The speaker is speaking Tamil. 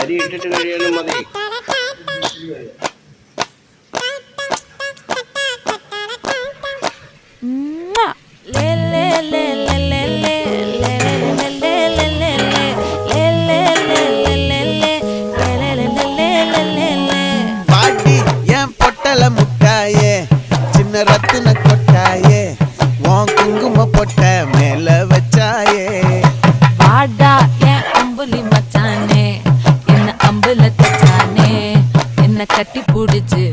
അരി ഇട്ടിട്ട് കഴിയാനും മതി. பாட்டி என் பொட்டல முட்டாயே சின்ன ரத்தின கொட்டாயே உன் குங்கும பொட்ட மேல வச்சாயே வாடா என் அம்புலி மச்சானே என்ன அம்புல தச்சானே என்ன கட்டி புடிச்சு